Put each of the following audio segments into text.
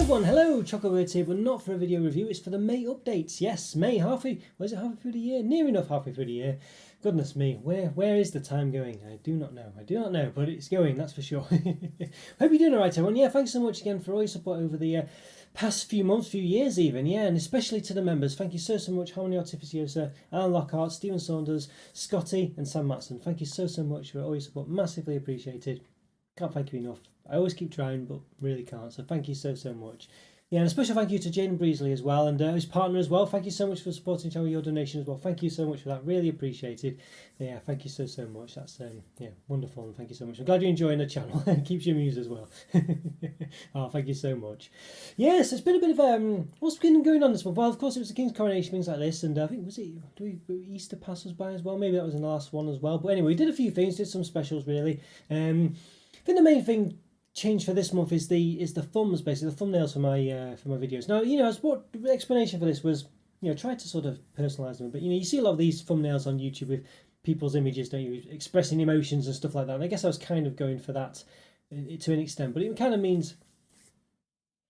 everyone, hello, Chocolo here, but not for a video review, it's for the May updates. Yes, May, halfway through the year? Near enough halfway through the year. Goodness me, where is the time going? I do not know, but it's going, that's for sure. Hope you're doing alright, everyone. Yeah, thanks so much again for all your support over the past few months, few years even, yeah, and especially to the members. Thank you so much, Harmony Artificiosa, Alan Lockhart, Stephen Saunders, Scotty and Sam Matson. Thank you so much for all your support, massively appreciated. Can't thank you enough. I always keep trying, but really can't. So thank you so much. Yeah, and a special thank you to Jane Breesley as well, and his partner as well. Thank you so much for supporting Channel, your donation as well. Thank you so much for that. Really appreciated. Yeah, thank you so much. That's yeah, wonderful, and thank you so much. I'm glad you're enjoying the channel. It keeps you amused as well. Oh, thank you so much. Yes, it's been a bit of what's been going on this month? Well, of course it was the King's coronation, things like this, and I think Easter passed us by as well. Maybe that was in the last one as well. But anyway, we did a few things, did some specials really. I think the main thing change for this month is the thumbs, basically the thumbnails for my videos. Now, you know, what the explanation for this was, you know, try to sort of personalize them, but you know, you see a lot of these thumbnails on YouTube with people's images, don't you, expressing emotions and stuff like that. And I guess I was kind of going for that to an extent, but it kind of means,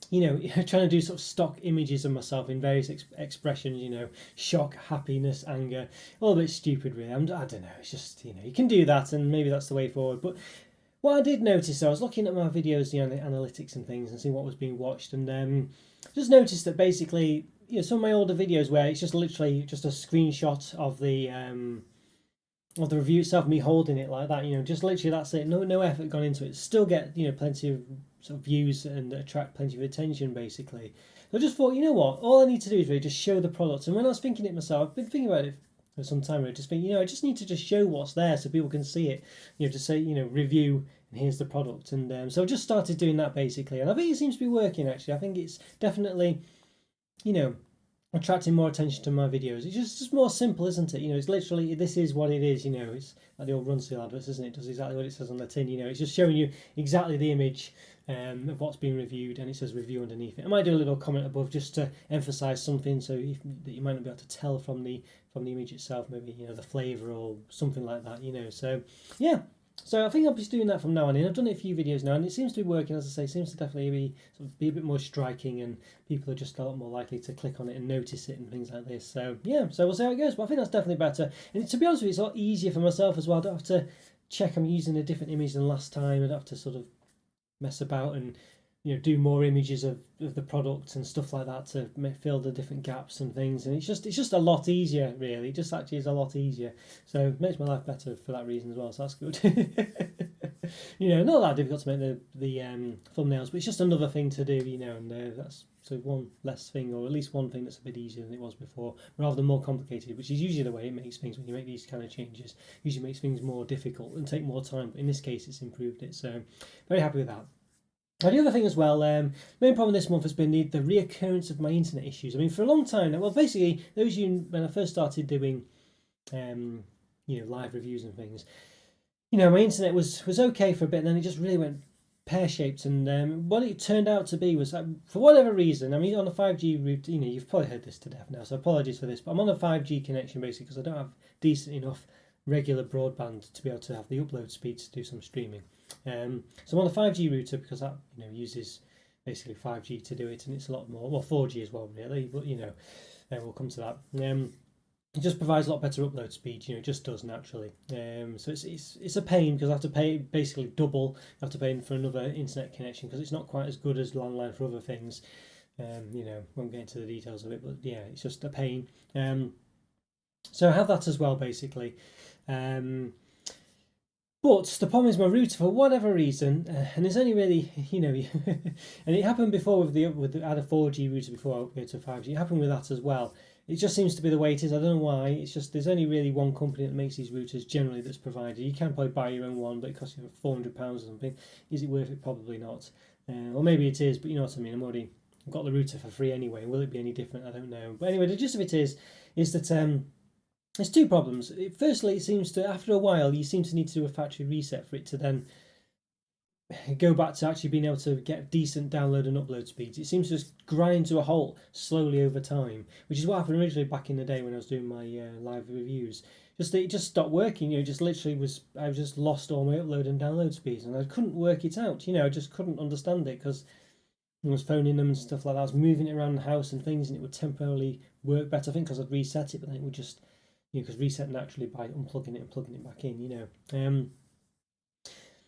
you know, trying to do sort of stock images of myself in various expressions, you know, shock, happiness, anger, all a bit stupid really. I don't know, it's just, you know, you can do that and maybe that's the way forward. But what I did notice, I was looking at my videos, you know, the analytics and things, and seeing what was being watched, and just noticed that basically, you know, some of my older videos where it's just literally just a screenshot of the review itself, me holding it like that, you know, just literally that's it, no effort gone into it, still get, you know, plenty of sort of views and attract plenty of attention basically. So I just thought, you know what, all I need to do is really just show the product. And when I was thinking it myself, I've been thinking about it for some time, I just think, you know, I just need to just show what's there so people can see it, you know, just say, you know, review and here's the product. And so I just started doing that basically, and I think it seems to be working actually. I think it's definitely, you know, attracting more attention to my videos. It's just more simple, isn't it? You know, it's literally, this is what it is, you know, it's like the old Run Seal adverts, isn't it? It does exactly what it says on the tin, you know, it's just showing you exactly the image of what's being reviewed, and it says review underneath it. I might do a little comment above just to emphasize something so that you might not be able to tell from the image itself, maybe, you know, the flavor or something like that, you know. So yeah, so I think I'll be doing that from now on in. I've done it a few videos now, and it seems to be working. As I say, seems to definitely be a bit more striking, and people are just a lot more likely to click on it and notice it and things like this. So yeah, so we'll see how it goes. But I think that's definitely better. And to be honest with you, it's a lot easier for myself as well. I don't have to check I'm using a different image than last time. I don't have to sort of mess about and, you know, do more images of the product and stuff like that to fill the different gaps and things. And it's just a lot easier, really. It just actually is a lot easier. So it makes my life better for that reason as well. So that's good. You know, not that difficult to make the thumbnails, but it's just another thing to do, you know. And that's so one less thing, or at least one thing that's a bit easier than it was before, rather than more complicated, which is usually the way it makes things when you make these kind of changes. Usually makes things more difficult and take more time. But in this case, it's improved it. So very happy with that. Now, the other thing as well, main problem this month has been the reoccurrence of my internet issues. I mean, for a long time now, well, basically, those of you, when I first started doing, you know, live reviews and things, you know, my internet was okay for a bit, and then it just really went pear-shaped. And what it turned out to be was, for whatever reason, I mean, on the 5G route, you know, you've probably heard this to death now, so apologies for this, but I'm on a 5G connection basically because I don't have decent enough regular broadband to be able to have the upload speed to do some streaming. So I'm on the 5G router because that, you know, uses basically 5G to do it, and it's a lot more, well, 4G as well really, but you know, we'll come to that. It just provides a lot better upload speed, you know, it just does naturally. So it's a pain because I have to pay basically double. I have to pay for another internet connection because it's not quite as good as landline for other things. You know, won't get into the details of it, but yeah, it's just a pain. So I have that as well basically. But the problem is my router, for whatever reason, and there's only really, you know, and it happened before I had a 4G router before I upgraded to 5G. It happened with that as well. It just seems to be the way it is. I don't know why. It's just there's only really one company that makes these routers generally that's provided. You can probably buy your own one, but it costs you £400 or something. Is it worth it? Probably not. Or maybe it is, but you know what I mean. I've got the router for free anyway. Will it be any different? I don't know. But anyway, the gist of it is that there's two problems. Firstly, it seems to, after a while, you seem to need to do a factory reset for it to then go back to actually being able to get decent download and upload speeds. It seems to just grind to a halt slowly over time, which is what happened originally back in the day when I was doing my live reviews. It just stopped working. You know, just literally I just lost all my upload and download speeds, and I couldn't work it out. You know, I just couldn't understand it because I was phoning them and stuff like that. I was moving it around the house and things, and it would temporarily work better. I think because I'd reset it, but then it would just, because reset naturally by unplugging it and plugging it back in,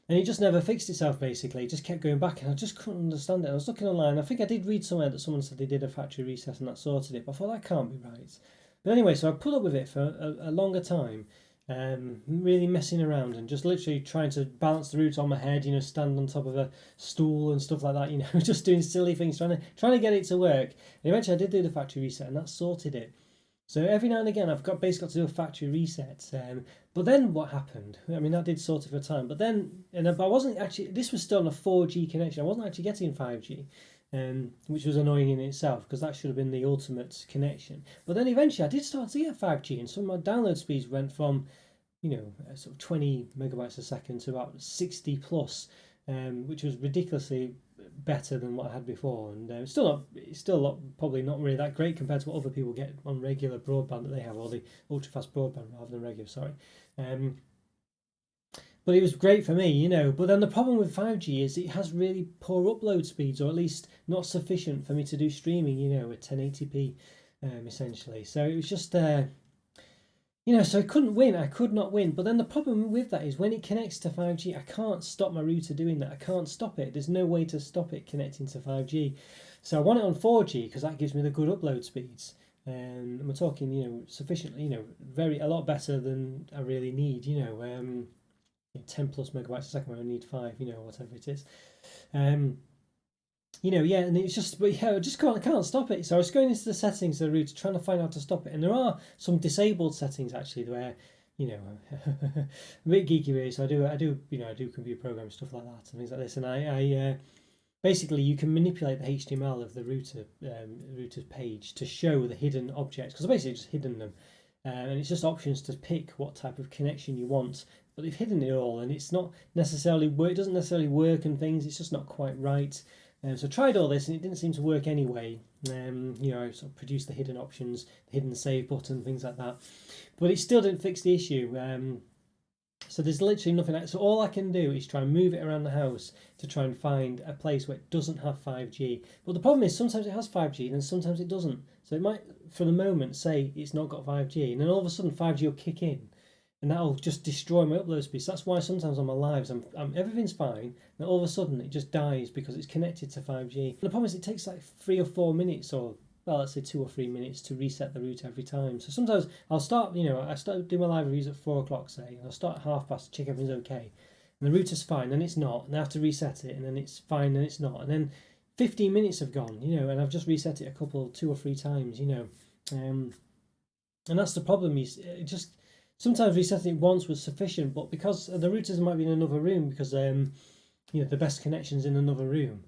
and it just never fixed itself, basically. It just kept going back, and I just couldn't understand it. I was looking online. I think I did read somewhere that someone said they did a factory reset and that sorted it, but I thought that can't be right. But anyway, so I put up with it for a longer time, really messing around and just literally trying to balance the router on my head, stand on top of a stool and stuff like that, just doing silly things, trying to get it to work. And eventually I did do the factory reset, and that sorted it. So every now and again, I've basically got to do a factory reset. But then what happened? I mean, that did sort it for a time. But then, I wasn't actually, this was still on a 4G connection. I wasn't actually getting 5G, which was annoying in itself, because that should have been the ultimate connection. But then eventually I did start to get 5G, and some of my download speeds went from, sort of 20 megabytes a second to about 60 plus, which was ridiculously better than what I had before, and it's still probably not really that great compared to what other people get on regular broadband that they have, or the ultra fast broadband rather than regular. Sorry, but it was great for me, But then the problem with 5G is it has really poor upload speeds, or at least not sufficient for me to do streaming, at 1080p, essentially. So it was just so I couldn't win. I could not win. But then the problem with that is when it connects to 5G, I can't stop my router doing that. I can't stop it. There's no way to stop it connecting to 5G. So I want it on 4G because that gives me the good upload speeds. And we're talking, sufficiently, a lot better than I really need, 10 plus megabytes a second where I need 5, whatever it is. And it's just, but I just can't stop it. So I was going into the settings of the router, trying to find out how to stop it. And there are some disabled settings actually where, a bit geeky really. So I do computer programs, stuff like that, and things like this. And I basically you can manipulate the HTML of the router's page to show the hidden objects, because I've basically just hidden them. And it's just options to pick what type of connection you want. But they've hidden it all, and it's not necessarily work. It doesn't necessarily work and things. It's just not quite right. So I tried all this and it didn't seem to work anyway. I sort of produced the hidden options, the hidden save button, things like that. But it still didn't fix the issue. So there's literally nothing. So all I can do is try and move it around the house to try and find a place where it doesn't have 5G. But the problem is sometimes it has 5G and sometimes it doesn't. So it might, for the moment, say it's not got 5G. And then all of a sudden 5G will kick in. And that'll just destroy my upload speed. So that's why sometimes on my lives, everything's fine, and all of a sudden it just dies because it's connected to 5G. And the problem is it takes like 3 or 4 minutes, or well, let's say 2 or 3 minutes to reset the router every time. So sometimes I'll start, I start doing my live reviews at 4 o'clock, say, and I'll start at 5:30 to check everything's okay. And the router's fine, and it's not, and I have to reset it, and then it's fine, and it's not. And then 15 minutes have gone, and I've just reset it 2 or 3 times, and that's the problem. Sometimes resetting it once was sufficient, but because the routers might be in another room, because the best connection's in another room,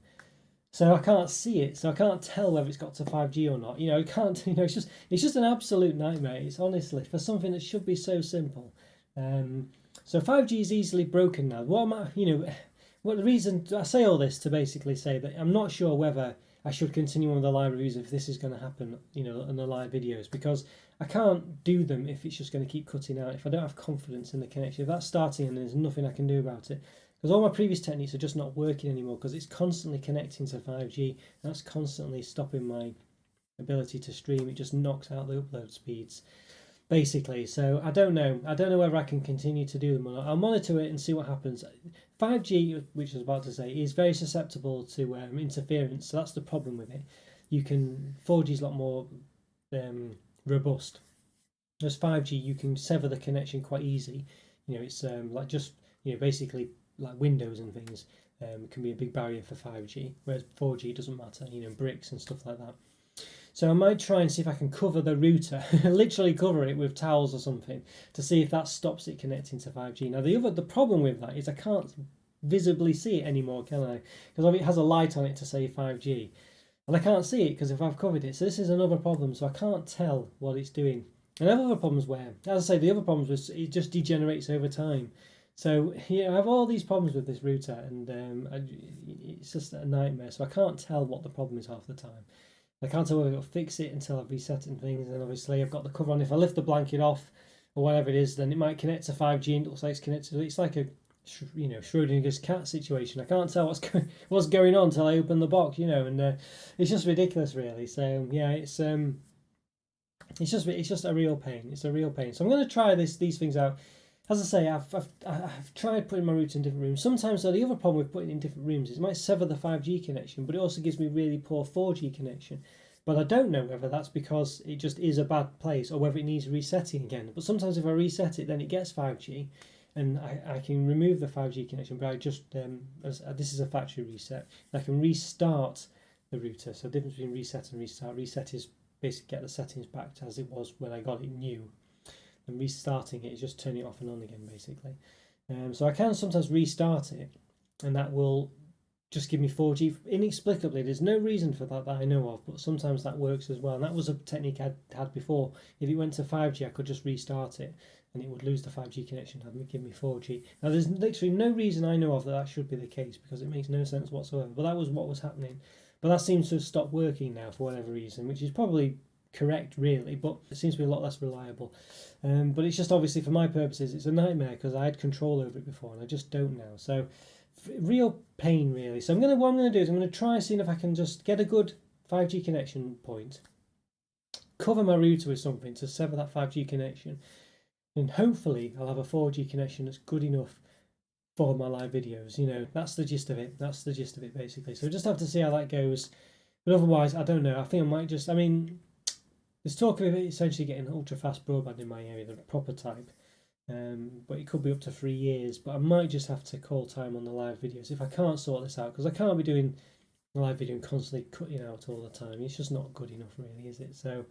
so I can't see it, so I can't tell whether it's got to 5G or not. I can't. It's just an absolute nightmare. It's honestly for something that should be so simple. So 5G is easily broken now. What the reason I say all this to basically say that I'm not sure whether I should continue on the live reviews if this is going to happen, in the live videos, because I can't do them if it's just going to keep cutting out, if I don't have confidence in the connection. If that's starting and there's nothing I can do about it, because all my previous techniques are just not working anymore, because it's constantly connecting to 5G, and that's constantly stopping my ability to stream. It just knocks out the upload speeds, basically. So I don't know whether I can continue to do them or not. I'll monitor it and see what happens. 5G, which I was about to say, is very susceptible to interference, so that's the problem with it. 4G is a lot more robust. As 5G, you can sever the connection quite easy. It's basically like windows and things can be a big barrier for 5G, whereas 4G doesn't matter. Bricks and stuff like that. So I might try and see if I can cover the router, literally cover it with towels or something, to see if that stops it connecting to 5G. Now the problem with that is I can't visibly see it anymore, can I? Because it has a light on it to say 5G, and I can't see it because if I've covered it. So this is another problem. So I can't tell what it's doing. And I have other problems where, as I say, the other problems was it just degenerates over time. So I have all these problems with this router, and it's just a nightmare. So I can't tell what the problem is half the time. I can't tell whether it'll fix it until I've reset and things, and obviously I've got the cover on. If I lift the blanket off or whatever it is, then it might connect to 5G and it looks like it's connected. It's like a Schrodinger's cat situation. I can't tell what's going on till I open the box, and it's just ridiculous, really. So yeah, it's just a real pain. It's a real pain. So I'm going to try these things out. As I say, I've tried putting my router in different rooms. Sometimes though, the other problem with putting it in different rooms is it might sever the 5G connection, but it also gives me really poor 4G connection. But I don't know whether that's because it just is a bad place or whether it needs resetting again. But sometimes if I reset it, then it gets 5G, and I can remove the 5G connection. But I just this is a factory reset. I can restart the router. So the difference between reset and restart. Reset is basically get the settings back to as it was when I got it new. And restarting it is just turning it off and on again, basically. So I can sometimes restart it, and that will just give me 4G. Inexplicably, there's no reason for that I know of, but sometimes that works as well. And that was a technique I'd had before. If it went to 5G, I could just restart it, and it would lose the 5G connection and give me 4G. Now, there's literally no reason I know of that should be the case, because it makes no sense whatsoever. But that was what was happening. But that seems to have stopped working now for whatever reason, which is probably correct, really, but it seems to be a lot less reliable. But it's just obviously for my purposes, it's a nightmare because I had control over it before and I just don't now. So real pain, really. So what I'm going to do is I'm going to try seeing if I can just get a good 5G connection point, cover my router with something to sever that 5G connection, and hopefully I'll have a 4G connection that's good enough for my live videos. That's the gist of it. That's the gist of it, basically. So just have to see how that goes. But otherwise, I don't know. I think I might just, there's talk of it essentially getting ultra fast broadband in my area, the proper type. But it could be up to 3 years. But I might just have to call time on the live videos if I can't sort this out, because I can't be doing a live video and constantly cutting out all the time. It's just not good enough, really, is it? So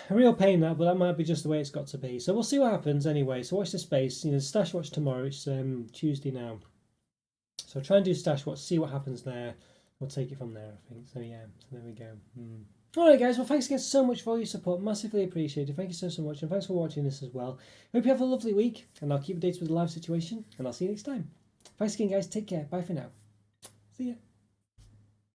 a real pain that, but that might be just the way it's got to be. So we'll see what happens anyway. So watch the space. Stash watch tomorrow. It's Tuesday now. So try and do stash watch, see what happens there. We'll take it from there, I think. So yeah, so there we go. Alright guys, well thanks again so much for all your support, massively appreciated. Thank you so much, and thanks for watching this as well. Hope you have a lovely week, and I'll keep updates with the live situation, and I'll see you next time. Thanks again guys, take care, bye for now. See ya.